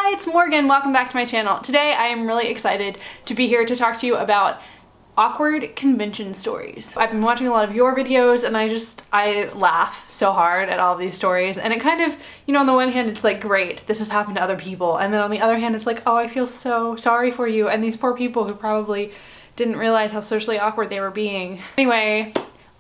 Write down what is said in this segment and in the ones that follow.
Hi, it's Morgan. Welcome back to my channel. Today I am really excited to be here to talk to you about awkward convention stories. I've been watching a lot of your videos and I laugh so hard at all of these stories, and it kind of, you know, on the one hand it's like, great, this has happened to other people, and then on the other hand it's like, oh, I feel so sorry for you and these poor people who probably didn't realize how socially awkward they were being. Anyway,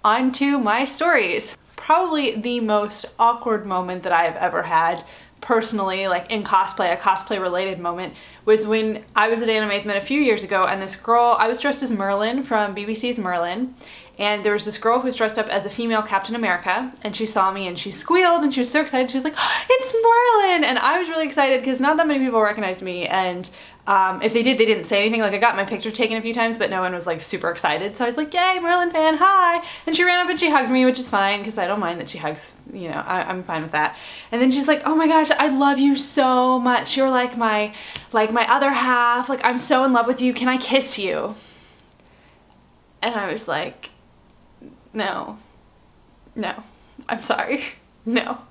on to my stories. Probably the most awkward moment that I've ever had personally, like in cosplay, a cosplay related moment, was when I was at Animazement a few years ago, and this girl, I was dressed as Merlin from BBC's Merlin, and there was this girl who was dressed up as a female Captain America, and she saw me and she squealed and she was so excited. She was like, oh, it's Merlin! And I was really excited because not that many people recognized me, and if they did, they didn't say anything. Like, I got my picture taken a few times, but no one was like super excited. So I was like, yay, Merlin fan, hi! And she ran up and she hugged me, which is fine because I don't mind that she hugs, you know, I'm fine with that. And then she's like, oh my gosh, I love you so much. You're like my other half. Like, I'm so in love with you. Can I kiss you? And I was like, no, I'm sorry, no.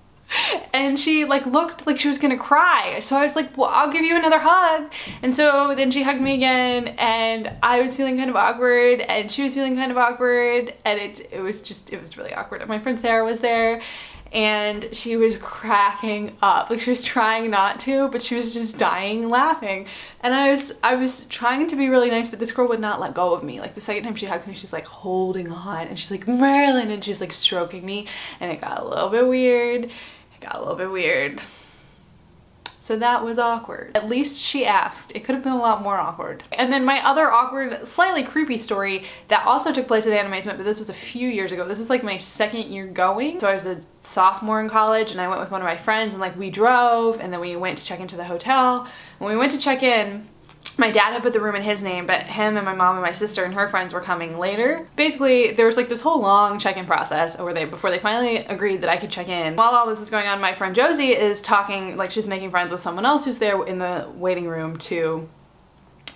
And she like looked like she was gonna cry. So I was like, well, I'll give you another hug. And so then she hugged me again, and I was feeling kind of awkward and she was feeling kind of awkward, and it was really awkward. And my friend Sarah was there, and she was cracking up. Like, she was trying not to, but she was just dying laughing. And I was trying to be really nice, but this girl would not let go of me. Like, the second time she hugged me, she's like holding on, and she's like, Merlin, and she's like stroking me, and it got a little bit weird. So that was awkward. At least she asked. It could have been a lot more awkward. And then my other awkward, slightly creepy story that also took place at Animazement, but this was a few years ago. This was like my second year going. So I was a sophomore in college, and I went with one of my friends, and like we drove, and then we went to check into the hotel. When we went to check in, my dad had put the room in his name, but him and my mom and my sister and her friends were coming later. Basically, there was like this whole long check-in process before they finally agreed that I could check in. While all this is going on, my friend Josie is talking, like she's making friends with someone else who's there in the waiting room to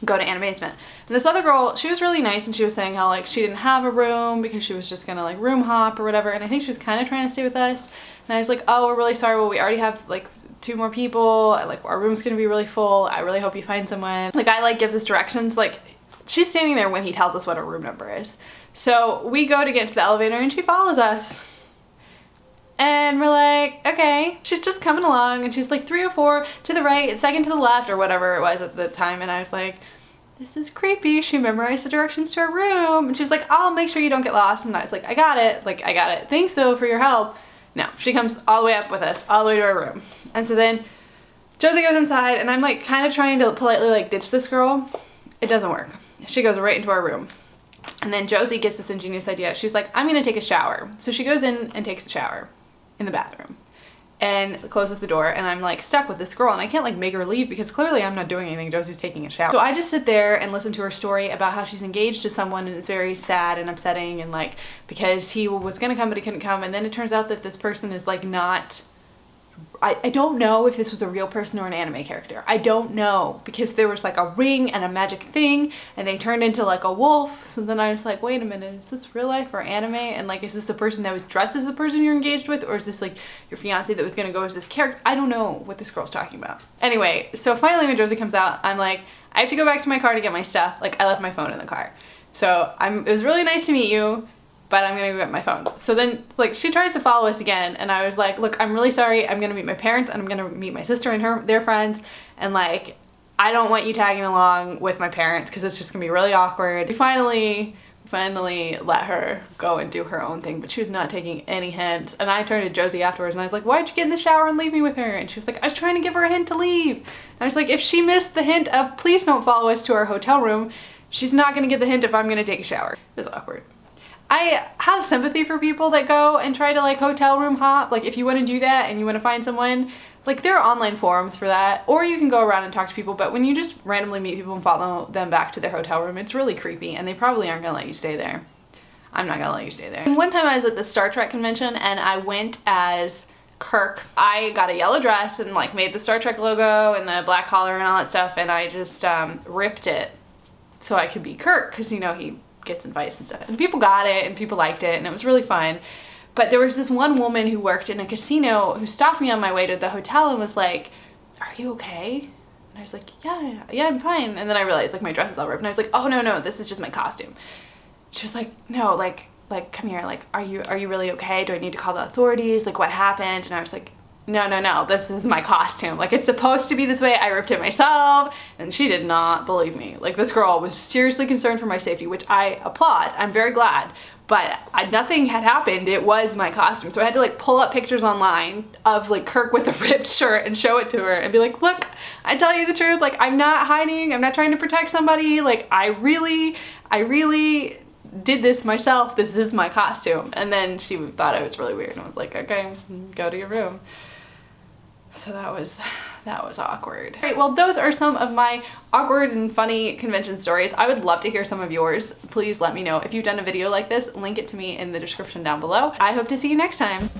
go to Animazement. And this other girl, she was really nice, and she was saying how like she didn't have a room because she was just gonna like room hop or whatever, and I think she was kind of trying to stay with us. And I was like, oh, we're really sorry, well, we already have like 2 more people, like our room's gonna be really full, I really hope you find someone. The guy like gives us directions, like she's standing there when he tells us what her room number is. So we go to get into the elevator and she follows us. And we're like, okay. She's just coming along, and she's like 304 to the right, second to the left, or whatever it was at the time, and I was like, this is creepy. She memorized the directions to her room, and she was like, I'll make sure you don't get lost. And I was like, I got it, thanks though for your help. No, she comes all the way up with us, all the way to our room. And so then Josie goes inside, and I'm like kind of trying to politely like ditch this girl. It doesn't work. She goes right into our room. And then Josie gets this ingenious idea. She's like, I'm gonna take a shower. So she goes in and takes a shower in the bathroom and closes the door, and I'm like stuck with this girl, and I can't like make her leave because clearly I'm not doing anything. Josie's taking a shower. So I just sit there and listen to her story about how she's engaged to someone, and it's very sad and upsetting, and like because he was gonna come but he couldn't come, and then it turns out that this person is like not, I don't know if this was a real person or an anime character. I don't know, because there was like a ring and a magic thing, and they turned into like a wolf. So then I was like, wait a minute, is this real life or anime? And like, is this the person that was dressed as the person you're engaged with, or is this like your fiance that was gonna go as this character? I don't know what this girl's talking about. Anyway, so finally when Josie comes out, I'm like, I have to go back to my car to get my stuff. Like, I left my phone in the car. So it was really nice to meet you, but I'm gonna go get my phone. So then like she tries to follow us again, and I was like, look, I'm really sorry, I'm gonna meet my parents, and I'm gonna meet my sister and their friends, and like I don't want you tagging along with my parents because it's just gonna be really awkward. We finally let her go and do her own thing, but she was not taking any hints. And I turned to Josie afterwards and I was like, why'd you get in the shower and leave me with her? And she was like, I was trying to give her a hint to leave. And I was like, if she missed the hint of please don't follow us to our hotel room, she's not gonna get the hint if I'm gonna take a shower. It was awkward. I have sympathy for people that go and try to like hotel room hop. Like, if you want to do that and you want to find someone, like there are online forums for that, or you can go around and talk to people, but when you just randomly meet people and follow them back to their hotel room, it's really creepy, and they probably aren't gonna let you stay there. I'm not gonna let you stay there. And one time I was at the Star Trek convention, and I went as Kirk. I got a yellow dress and like made the Star Trek logo and the black collar and all that stuff, and I just ripped it so I could be Kirk, because you know he gets invites and stuff, and people got it and people liked it, and it was really fun. But there was this one woman who worked in a casino who stopped me on my way to the hotel and was like, are you okay? And I was like, yeah, I'm fine. And then I realized like my dress is all ripped and I was like, oh no, this is just my costume. She was like, no, like come here, like are you really okay? Do I need to call the authorities? Like what happened? And I was like, no, this is my costume. Like it's supposed to be this way. I ripped it myself. And she did not believe me. Like this girl was seriously concerned for my safety, which I applaud. I'm very glad. But nothing had happened. It was my costume. So I had to like pull up pictures online of like Kirk with a ripped shirt and show it to her and be like, look, I tell you the truth. Like I'm not hiding. I'm not trying to protect somebody. Like I really did this myself. This is my costume. And then she thought I was really weird and was like, okay, go to your room. So that was awkward. All right, well, those are some of my awkward and funny convention stories. I would love to hear some of yours. Please let me know if you've done a video like this. Link it to me in the description down below. I hope to see you next time.